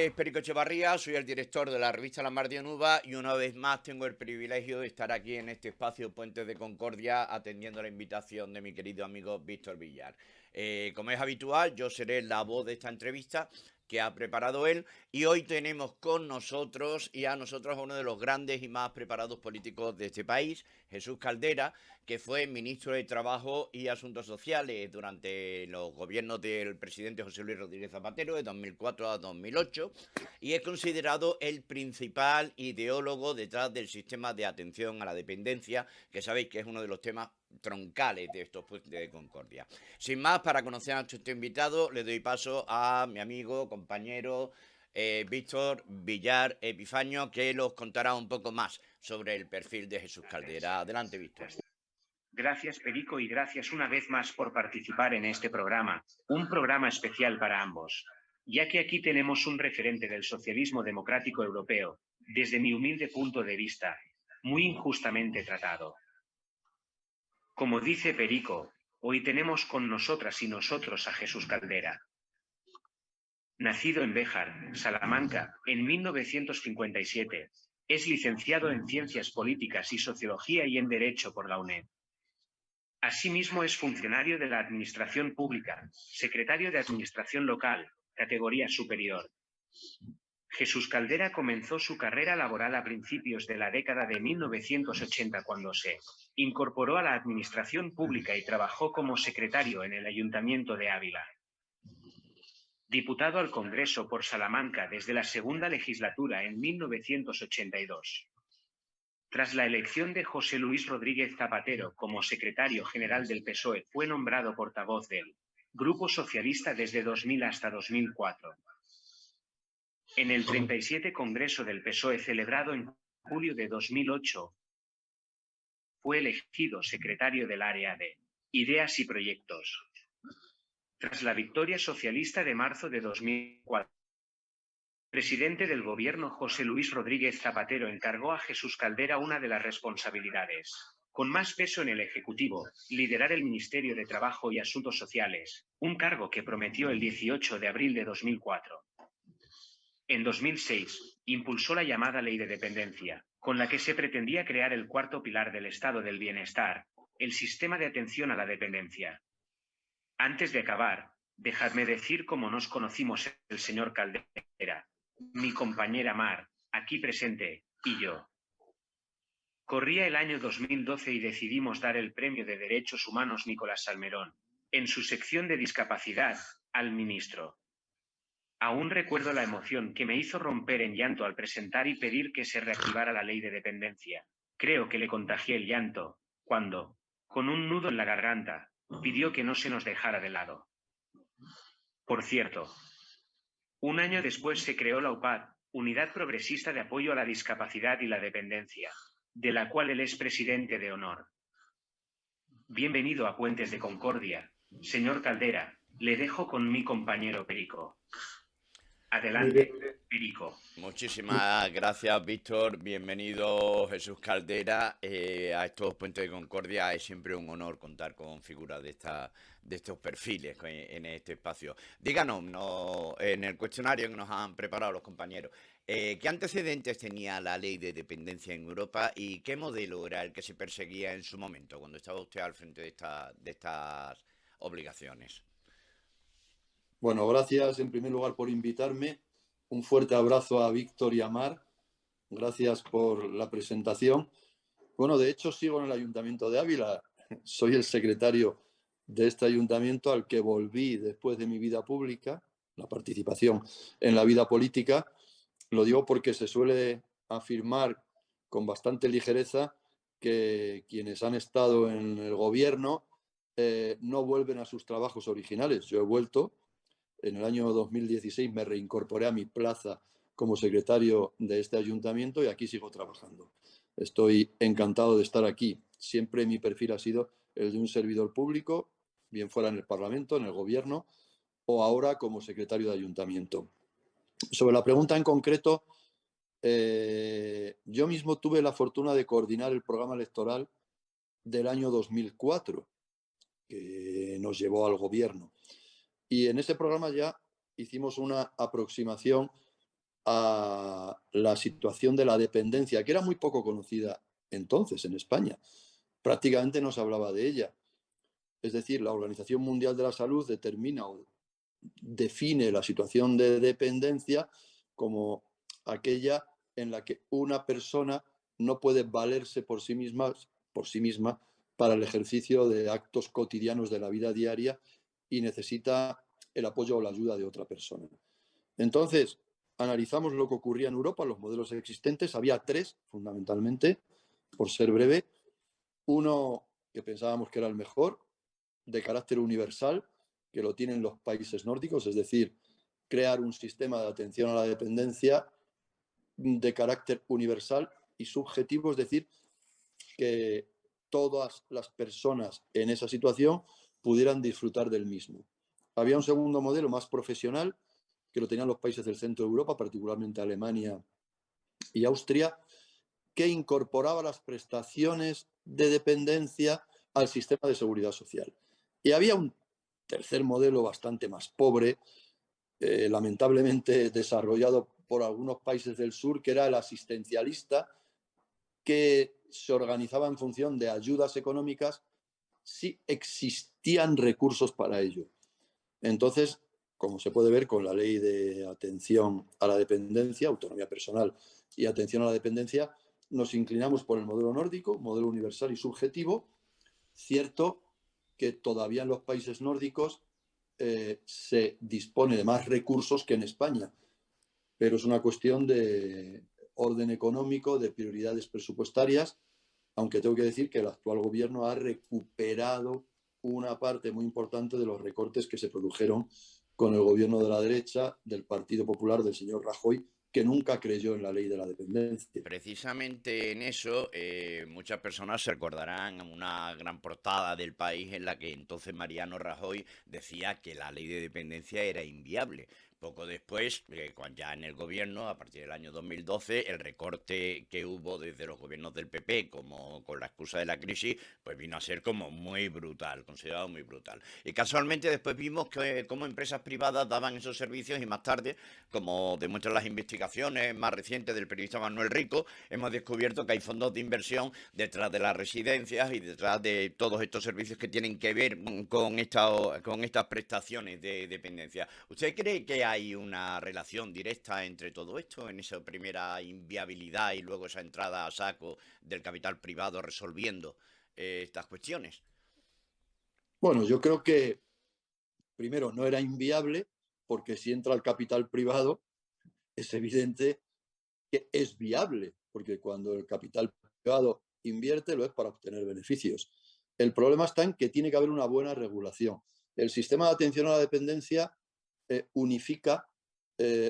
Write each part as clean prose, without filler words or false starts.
es Perico Echevarría, soy el director de la revista La Mar de Onuba y una vez más tengo el privilegio de estar aquí en este espacio Puentes de Concordia atendiendo la invitación de mi querido amigo Víctor Villar. Como es habitual, yo seré la voz de esta entrevista que ha preparado él y hoy tenemos con nosotros y a nosotros a uno de los grandes y más preparados políticos de este país, Jesús Caldera, que fue ministro de Trabajo y Asuntos Sociales durante los gobiernos del presidente José Luis Rodríguez Zapatero de 2004 a 2008 y es considerado el principal ideólogo detrás del sistema de atención a la dependencia, que sabéis que es uno de los temas troncales de estos puentes de Concordia. Sin más, para conocer a nuestro invitado, le doy paso a mi amigo, compañero Víctor Villar Epifanio, que nos contará un poco más sobre el perfil de Jesús Caldera. Adelante, Víctor. Gracias, Perico, y gracias una vez más por participar en este programa, un programa especial para ambos, ya que aquí tenemos un referente del socialismo democrático europeo, desde mi humilde punto de vista, muy injustamente tratado. Como dice Perico, hoy tenemos con nosotras y nosotros a Jesús Caldera. Nacido en Béjar, Salamanca, en 1957, es licenciado en Ciencias Políticas y Sociología y en Derecho por la UNED. Asimismo es funcionario de la Administración Pública, secretario de Administración Local, categoría superior. Jesús Caldera comenzó su carrera laboral a principios de la década de 1980 cuando se incorporó a la Administración Pública y trabajó como secretario en el Ayuntamiento de Ávila. Diputado al Congreso por Salamanca desde la segunda legislatura en 1982. Tras la elección de José Luis Rodríguez Zapatero como secretario general del PSOE, fue nombrado portavoz del Grupo Socialista desde 2000 hasta 2004. En el 37 Congreso del PSOE celebrado en julio de 2008, fue elegido secretario del área de Ideas y Proyectos. Tras la victoria socialista de marzo de 2004, presidente del gobierno José Luis Rodríguez Zapatero encargó a Jesús Caldera una de las responsabilidades con más peso en el Ejecutivo, liderar el Ministerio de Trabajo y Asuntos Sociales, un cargo que prometió el 18 de abril de 2004. En 2006, impulsó la llamada Ley de Dependencia, con la que se pretendía crear el cuarto pilar del Estado del Bienestar, el sistema de atención a la dependencia. Antes de acabar, dejadme decir cómo nos conocimos el señor Caldera, mi compañera Mar, aquí presente, y yo. Corría el año 2012 y decidimos dar el Premio de Derechos Humanos Nicolás Salmerón, en su sección de discapacidad, al ministro. Aún recuerdo la emoción que me hizo romper en llanto al presentar y pedir que se reactivara la ley de dependencia. Creo que le contagié el llanto, cuando, con un nudo en la garganta, pidió que no se nos dejara de lado. Por cierto, un año después se creó la UPAD, Unidad Progresista de Apoyo a la Discapacidad y la Dependencia, de la cual él es presidente de honor. Bienvenido a Puentes de Concordia, señor Caldera, le dejo con mi compañero Perico. Adelante, Perico. Muchísimas gracias, Víctor. Bienvenido, Jesús Caldera, a estos Puentes de Concordia. Es siempre un honor contar con figuras de estos perfiles en este espacio. Díganos, en el cuestionario que nos han preparado los compañeros, ¿qué antecedentes tenía la ley de dependencia en Europa y qué modelo era el que se perseguía en su momento, cuando estaba usted al frente de estas obligaciones? Bueno, gracias en primer lugar por invitarme. Un fuerte abrazo a Víctor y a Mar. Gracias por la presentación. Bueno, de hecho sigo en el Ayuntamiento de Ávila. Soy el secretario de este ayuntamiento al que volví después de mi vida pública, la participación en la vida política. Lo digo porque se suele afirmar con bastante ligereza que quienes han estado en el gobierno no vuelven a sus trabajos originales. Yo he vuelto. En el año 2016 me reincorporé a mi plaza como secretario de este ayuntamiento y aquí sigo trabajando. Estoy encantado de estar aquí. Siempre mi perfil ha sido el de un servidor público, bien fuera en el Parlamento, en el Gobierno o ahora como secretario de ayuntamiento. Sobre la pregunta en concreto, yo mismo tuve la fortuna de coordinar el programa electoral del año 2004, que nos llevó al Gobierno. Y en ese programa ya hicimos una aproximación a la situación de la dependencia, que era muy poco conocida entonces en España. Prácticamente no se hablaba de ella. Es decir, la Organización Mundial de la Salud determina o define la situación de dependencia como aquella en la que una persona no puede valerse por sí misma para el ejercicio de actos cotidianos de la vida diaria y necesita el apoyo o la ayuda de otra persona. Entonces, analizamos lo que ocurría en Europa, los modelos existentes. Había tres, fundamentalmente, por ser breve. Uno que pensábamos que era el mejor, de carácter universal, que lo tienen los países nórdicos, es decir, crear un sistema de atención a la dependencia de carácter universal y subjetivo, es decir, que todas las personas en esa situación pudieran disfrutar del mismo. Había un segundo modelo más profesional, que lo tenían los países del centro de Europa, particularmente Alemania y Austria, que incorporaba las prestaciones de dependencia al sistema de seguridad social. Y había un tercer modelo bastante más pobre, lamentablemente desarrollado por algunos países del sur, que era el asistencialista, que se organizaba en función de ayudas económicas si existían recursos para ello. Entonces, como se puede ver con la ley de atención a la dependencia, autonomía personal y atención a la dependencia, nos inclinamos por el modelo nórdico, modelo universal y subjetivo. Cierto que todavía en los países nórdicos se dispone de más recursos que en España, pero es una cuestión de orden económico, de prioridades presupuestarias, aunque tengo que decir que el actual gobierno ha recuperado una parte muy importante de los recortes que se produjeron con el gobierno de la derecha del Partido Popular del señor Rajoy, que nunca creyó en la ley de la dependencia. Precisamente en eso, muchas personas se recordarán una gran portada del País en la que entonces Mariano Rajoy decía que la ley de dependencia era inviable. Poco después, ya en el gobierno, a partir del año 2012, el recorte que hubo desde los gobiernos del PP, como con la excusa de la crisis, pues vino a ser como muy brutal, considerado muy brutal. Y casualmente después vimos que como empresas privadas daban esos servicios y más tarde, como demuestran las investigaciones más recientes del periodista Manuel Rico, hemos descubierto que hay fondos de inversión detrás de las residencias y detrás de todos estos servicios que tienen que ver con estas prestaciones de dependencia. ¿Usted cree que hay una relación directa entre todo esto, en esa primera inviabilidad y luego esa entrada a saco del capital privado resolviendo estas cuestiones? Bueno, yo creo que primero no era inviable, porque si entra el capital privado, es evidente que es viable, porque cuando el capital privado invierte lo es para obtener beneficios. El problema está en que tiene que haber una buena regulación. El sistema de atención a la dependencia unifica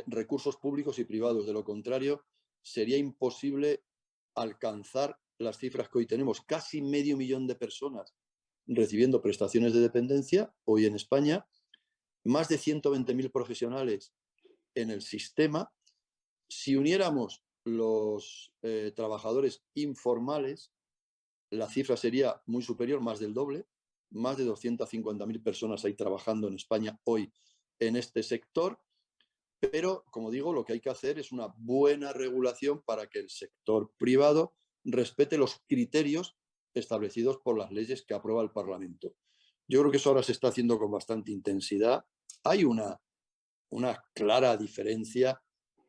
recursos públicos y privados. De lo contrario, sería imposible alcanzar las cifras que hoy tenemos. Casi 500.000 de personas recibiendo prestaciones de dependencia hoy en España, más de 120.000 profesionales en el sistema. Si uniéramos los trabajadores informales, la cifra sería muy superior, más del doble. Más de 250.000 personas hay trabajando en España hoy en este sector. Pero, como digo, lo que hay que hacer es una buena regulación para que el sector privado respete los criterios establecidos por las leyes que aprueba el Parlamento. Yo creo que eso ahora se está haciendo con bastante intensidad. Hay una clara diferencia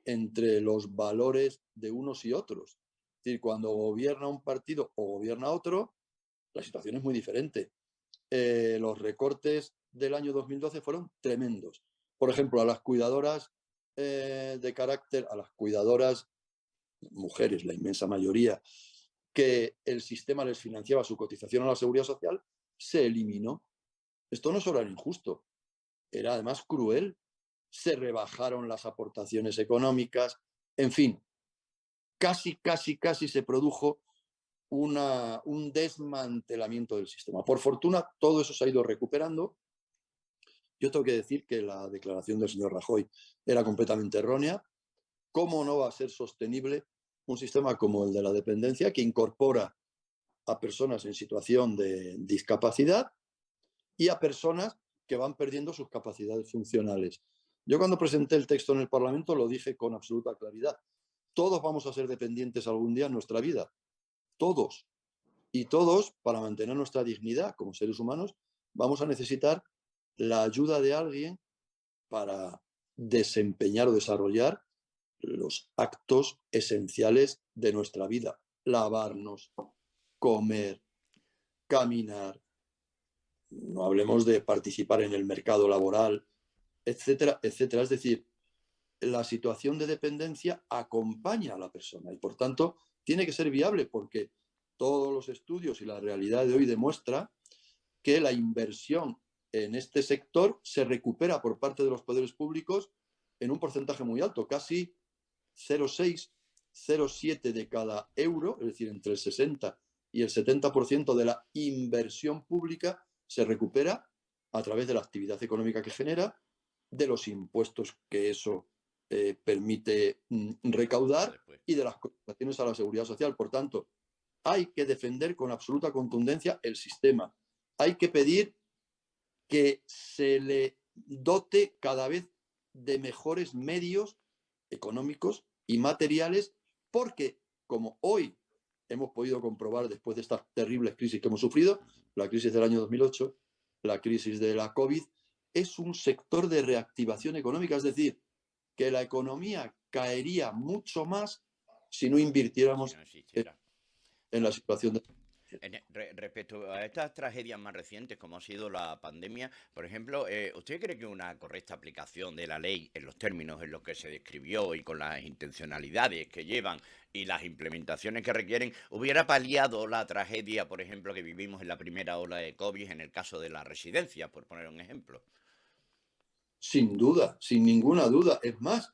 entre los valores de unos y otros. Es decir, cuando gobierna un partido o gobierna otro, la situación es muy diferente. Los recortes del año 2012 fueron tremendos. Por ejemplo, a las cuidadoras a las cuidadoras mujeres, la inmensa mayoría, que el sistema les financiaba su cotización a la seguridad social, se eliminó. Esto no solo era injusto, era además cruel. Se rebajaron las aportaciones económicas, en fin, casi se produjo un desmantelamiento del sistema. Por fortuna, todo eso se ha ido recuperando. Yo tengo que decir que la declaración del señor Rajoy era completamente errónea. ¿Cómo no va a ser sostenible un sistema como el de la dependencia, que incorpora a personas en situación de discapacidad y a personas que van perdiendo sus capacidades funcionales? Yo cuando presenté el texto en el Parlamento lo dije con absoluta claridad. Todos vamos a ser dependientes algún día en nuestra vida. Todos. Y todos, para mantener nuestra dignidad como seres humanos, vamos a necesitar la ayuda de alguien para desempeñar o desarrollar los actos esenciales de nuestra vida. Lavarnos, comer, caminar, no hablemos de participar en el mercado laboral, etcétera, etcétera. Es decir, la situación de dependencia acompaña a la persona y, por tanto, tiene que ser viable porque todos los estudios y la realidad de hoy demuestra que la inversión en este sector se recupera por parte de los poderes públicos en un porcentaje muy alto, casi 0,6, 0,7 de cada euro, es decir, entre el 60 y el 70% de la inversión pública se recupera a través de la actividad económica que genera, de los impuestos que eso permite recaudar y de las cotizaciones a la seguridad social. Por tanto, hay que defender con absoluta contundencia el sistema. Hay que pedir que se le dote cada vez de mejores medios económicos y materiales, porque como hoy hemos podido comprobar después de estas terribles crisis que hemos sufrido, la crisis del año 2008, la crisis de la COVID, es un sector de reactivación económica, es decir, que la economía caería mucho más si no invirtiéramos en la situación de... Respecto a estas tragedias más recientes, como ha sido la pandemia, por ejemplo, ¿usted cree que una correcta aplicación de la ley en los términos en los que se describió y con las intencionalidades que llevan y las implementaciones que requieren, hubiera paliado la tragedia, por ejemplo, que vivimos en la primera ola de COVID en el caso de la residencia, por poner un ejemplo? Sin duda, sin ninguna duda. Es más,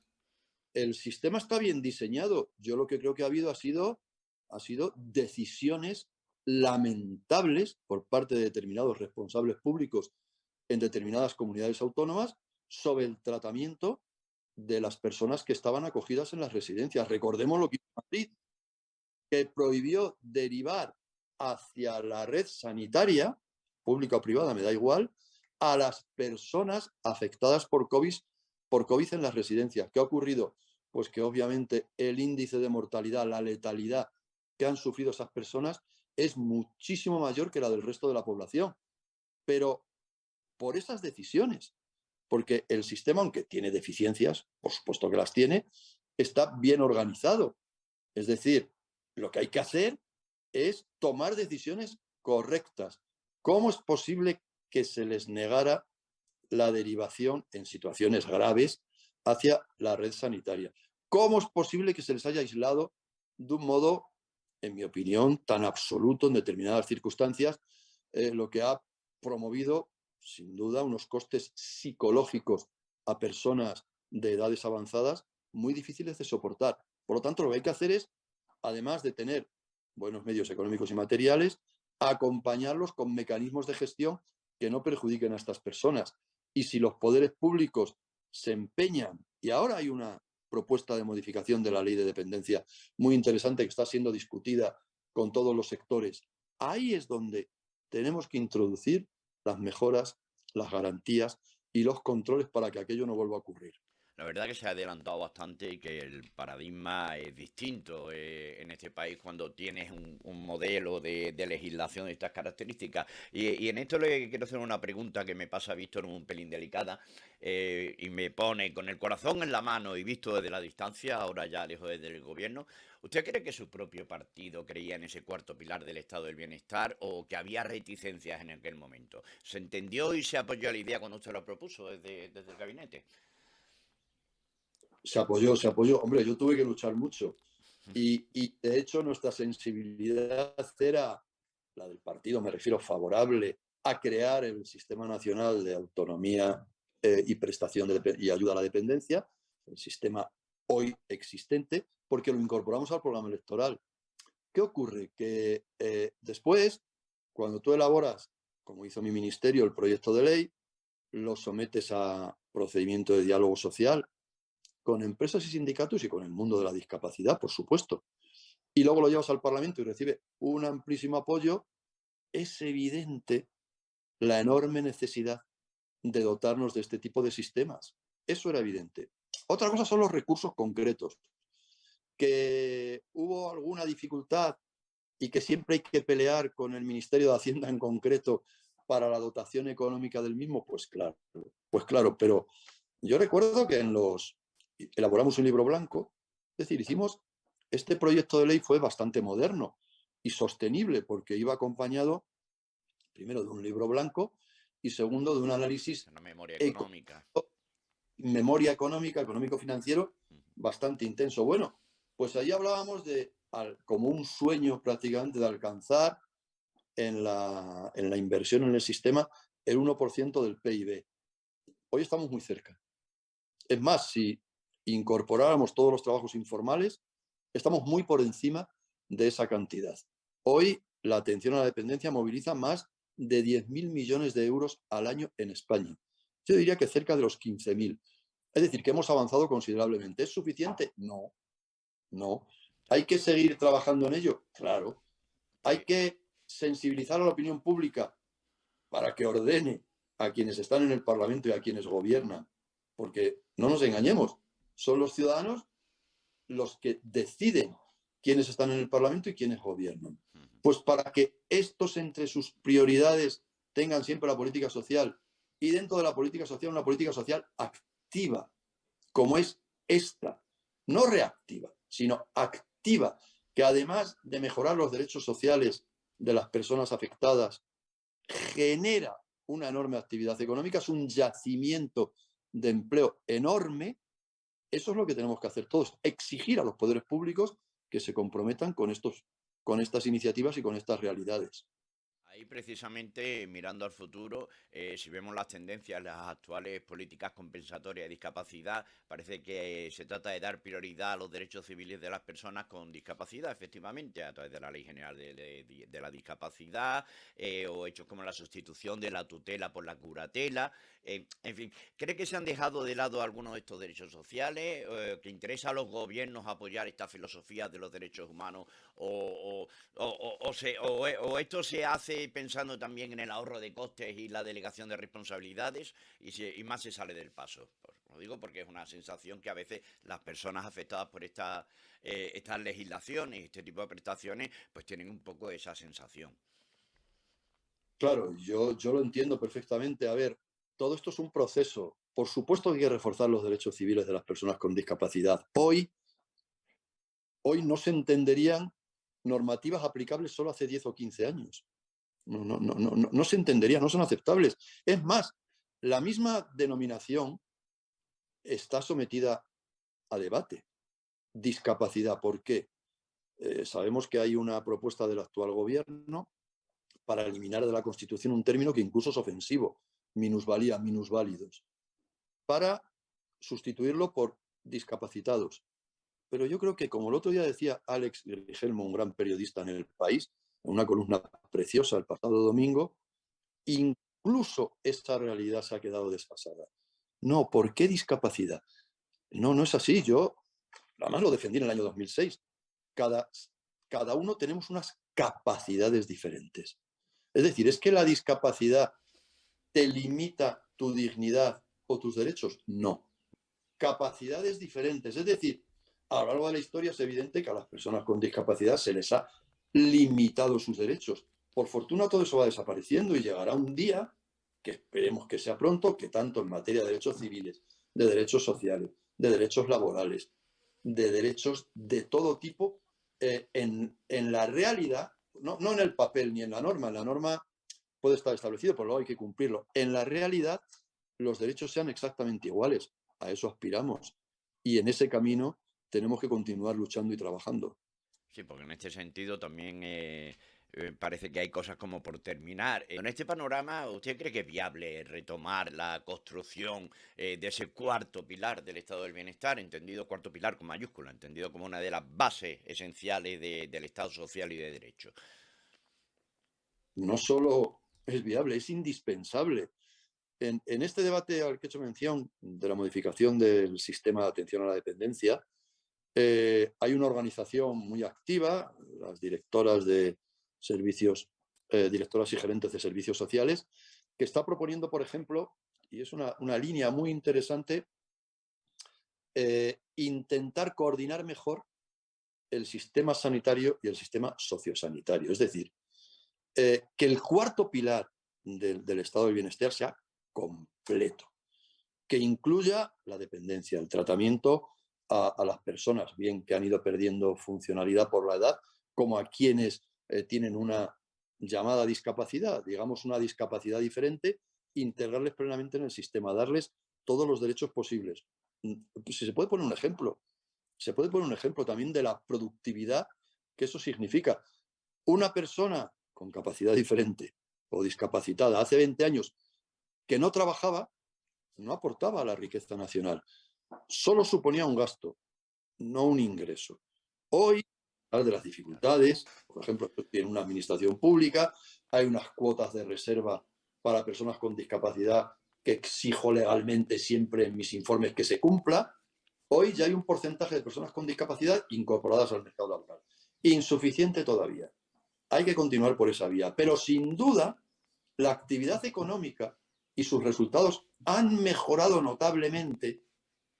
el sistema está bien diseñado. Yo lo que creo que ha sido decisiones lamentables por parte de determinados responsables públicos en determinadas comunidades autónomas sobre el tratamiento de las personas que estaban acogidas en las residencias. Recordemos lo que hizo Madrid, que prohibió derivar hacia la red sanitaria, pública o privada, me da igual, a las personas afectadas por COVID en las residencias. ¿Qué ha ocurrido? Pues que obviamente el índice de mortalidad, la letalidad que han sufrido esas personas es muchísimo mayor que la del resto de la población. Pero por esas decisiones, porque el sistema, aunque tiene deficiencias, por supuesto que las tiene, está bien organizado. Es decir, lo que hay que hacer es tomar decisiones correctas. ¿Cómo es posible que se les negara la derivación en situaciones graves hacia la red sanitaria? ¿Cómo es posible que se les haya aislado de un modo, en mi opinión, tan absoluto en determinadas circunstancias, lo que ha promovido, sin duda, unos costes psicológicos a personas de edades avanzadas muy difíciles de soportar? Por lo tanto, lo que hay que hacer es, además de tener buenos medios económicos y materiales, acompañarlos con mecanismos de gestión que no perjudiquen a estas personas. Y si los poderes públicos se empeñan, y ahora hay una propuesta de modificación de la ley de dependencia muy interesante que está siendo discutida con todos los sectores, ahí es donde tenemos que introducir las mejoras, las garantías y los controles para que aquello no vuelva a ocurrir. La verdad que se ha adelantado bastante y que el paradigma es distinto en este país cuando tienes un modelo de legislación de estas características. Y en esto le quiero hacer una pregunta que me pasa a Víctor un pelín delicada y me pone con el corazón en la mano y visto desde la distancia, ahora ya lejos del gobierno. ¿Usted cree que su propio partido creía en ese cuarto pilar del estado del bienestar o que había reticencias en aquel momento? ¿Se entendió y se apoyó a la idea cuando usted lo propuso desde el gabinete? Se apoyó, se apoyó. Hombre, yo tuve que luchar mucho. Y de hecho nuestra sensibilidad era la del partido, me refiero, favorable a crear el Sistema Nacional de Autonomía y Prestación y Ayuda a la Dependencia, el sistema hoy existente, porque lo incorporamos al programa electoral. ¿Qué ocurre? Que después, cuando tú elaboras, como hizo mi ministerio, el proyecto de ley, lo sometes a procedimiento de diálogo social con empresas y sindicatos y con el mundo de la discapacidad, por supuesto. Y luego lo llevas al Parlamento y recibe un amplísimo apoyo, es evidente la enorme necesidad de dotarnos de este tipo de sistemas. Eso era evidente. Otra cosa son los recursos concretos. Que hubo alguna dificultad y que siempre hay que pelear con el Ministerio de Hacienda en concreto para la dotación económica del mismo, pues claro, pero yo recuerdo que elaboramos un libro blanco, es decir, este proyecto de ley fue bastante moderno y sostenible porque iba acompañado, primero, de un libro blanco y segundo, de un análisis Una memoria económica. Memoria económica, económico-financiero, bastante intenso. Bueno, pues ahí hablábamos como un sueño prácticamente de alcanzar en la inversión en el sistema el 1% del PIB. Hoy estamos muy cerca. Es más, si incorporáramos todos los trabajos informales, estamos muy por encima de esa cantidad. Hoy la atención a la dependencia moviliza más de 10.000 millones de euros al año en España. Yo diría que cerca de los 15.000. Es decir, que hemos avanzado considerablemente. ¿Es suficiente? No, no. ¿Hay que seguir trabajando en ello? Claro. ¿Hay que sensibilizar a la opinión pública para que ordene a quienes están en el Parlamento y a quienes gobiernan? Porque no nos engañemos, son los ciudadanos los que deciden quiénes están en el Parlamento y quiénes gobiernan. Pues para que estos entre sus prioridades tengan siempre la política social y dentro de la política social una política social activa, como es esta, no reactiva, sino activa, que además de mejorar los derechos sociales de las personas afectadas, genera una enorme actividad económica, es un yacimiento de empleo enorme. Eso es lo que tenemos que hacer todos, exigir a los poderes públicos que se comprometan con estas iniciativas y con estas realidades. Ahí precisamente, mirando al futuro, si vemos las tendencias, las actuales políticas compensatorias de discapacidad, parece que se trata de dar prioridad a los derechos civiles de las personas con discapacidad, efectivamente, a través de la Ley General de la Discapacidad, o hechos como la sustitución de la tutela por la curatela. En fin, ¿cree que se han dejado de lado algunos de estos derechos sociales? ¿Que interesa a los gobiernos apoyar esta filosofía de los derechos humanos? ¿O esto se hace pensando también en el ahorro de costes y la delegación de responsabilidades y más se sale del paso? Lo digo porque es una sensación que a veces las personas afectadas por estas legislaciones, este tipo de prestaciones, pues tienen un poco esa sensación. Claro, yo lo entiendo perfectamente. A ver, todo esto es un proceso. Por supuesto que hay que reforzar los derechos civiles de las personas con discapacidad. Hoy no se entenderían normativas aplicables solo hace 10 o 15 años. No se entenderían, no son aceptables. Es más, la misma denominación está sometida a debate. Discapacidad, ¿por qué? Sabemos que hay una propuesta del actual gobierno para eliminar de la Constitución un término que incluso es ofensivo, minusvalía, minusválidos, para sustituirlo por discapacitados. Pero yo creo que, como el otro día decía Alex Grigelmo, un gran periodista en El País, en una columna preciosa el pasado domingo, incluso esta realidad se ha quedado desfasada. No, ¿por qué discapacidad? No es así. Yo, además, lo defendí en el año 2006. Cada uno tenemos unas capacidades diferentes. Es decir, ¿es que la discapacidad te limita tu dignidad o tus derechos? No. Capacidades diferentes. Es decir, a lo largo de la historia es evidente que a las personas con discapacidad se les ha limitado sus derechos. Por fortuna todo eso va desapareciendo y llegará un día, que esperemos que sea pronto, que tanto en materia de derechos civiles, de derechos sociales, de derechos laborales, de derechos de todo tipo, en la realidad, no en el papel ni en la norma puede estar establecido, pero luego hay que cumplirlo. En la realidad, los derechos sean exactamente iguales. A eso aspiramos. Y en ese camino tenemos que continuar luchando y trabajando. Sí, porque en este sentido también parece que hay cosas como por terminar. En este panorama, ¿usted cree que es viable retomar la construcción de ese cuarto pilar del estado del bienestar, entendido cuarto pilar con mayúscula, entendido como una de las bases esenciales del estado social y de derecho? No solo es viable, es indispensable. En este debate al que he hecho mención de la modificación del sistema de atención a la dependencia, hay una organización muy activa, las directoras de servicios, directoras y gerentes de servicios sociales, que está proponiendo, por ejemplo, y es una línea muy interesante, intentar coordinar mejor el sistema sanitario y el sistema sociosanitario. Es decir, que el cuarto pilar del estado del bienestar sea completo, que incluya la dependencia, el tratamiento a las personas, bien que han ido perdiendo funcionalidad por la edad, como a quienes tienen una llamada discapacidad, digamos una discapacidad diferente, integrarles plenamente en el sistema, darles todos los derechos posibles. Se puede poner un ejemplo, también de la productividad que eso significa. Una persona con capacidad diferente o discapacitada hace 20 años que no trabajaba, no aportaba a la riqueza nacional, solo suponía un gasto, no un ingreso. Hoy, a pesar de las dificultades, por ejemplo, en una administración pública hay unas cuotas de reserva para personas con discapacidad que exijo legalmente siempre en mis informes que se cumpla. Hoy ya hay un porcentaje de personas con discapacidad incorporadas al mercado laboral. Insuficiente todavía. Hay que continuar por esa vía, pero sin duda la actividad económica y sus resultados han mejorado notablemente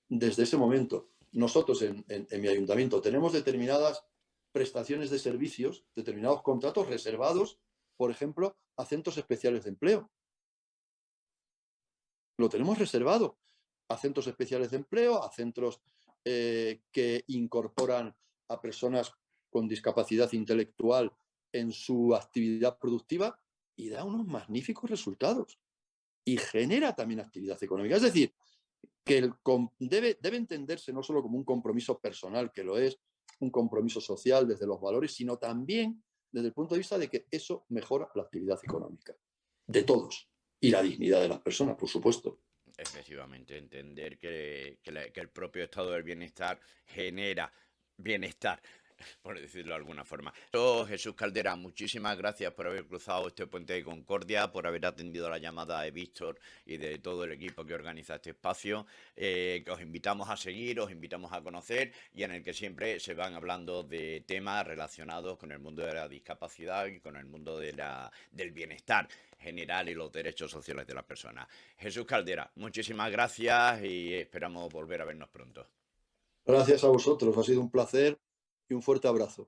desde ese momento. Nosotros en mi ayuntamiento tenemos determinadas prestaciones de servicios, determinados contratos reservados, por ejemplo, a centros especiales de empleo. Lo tenemos reservado a centros especiales de empleo, a centros que incorporan a personas con discapacidad intelectual en su actividad productiva y da unos magníficos resultados. Y genera también actividad económica. Es decir, que debe entenderse no solo como un compromiso personal, que lo es, un compromiso social desde los valores, sino también desde el punto de vista de que eso mejora la actividad económica de todos y la dignidad de las personas, por supuesto. Efectivamente, entender que el propio estado del bienestar genera bienestar, por decirlo de alguna forma. Jesús Caldera, muchísimas gracias por haber cruzado este puente de Concordia, por haber atendido la llamada de Víctor y de todo el equipo que organiza este espacio, que os invitamos a seguir, os invitamos a conocer y en el que siempre se van hablando de temas relacionados con el mundo de la discapacidad y con el mundo del bienestar general y los derechos sociales de las personas. Jesús Caldera, muchísimas gracias y esperamos volver a vernos pronto. Gracias a vosotros, ha sido un placer y un fuerte abrazo.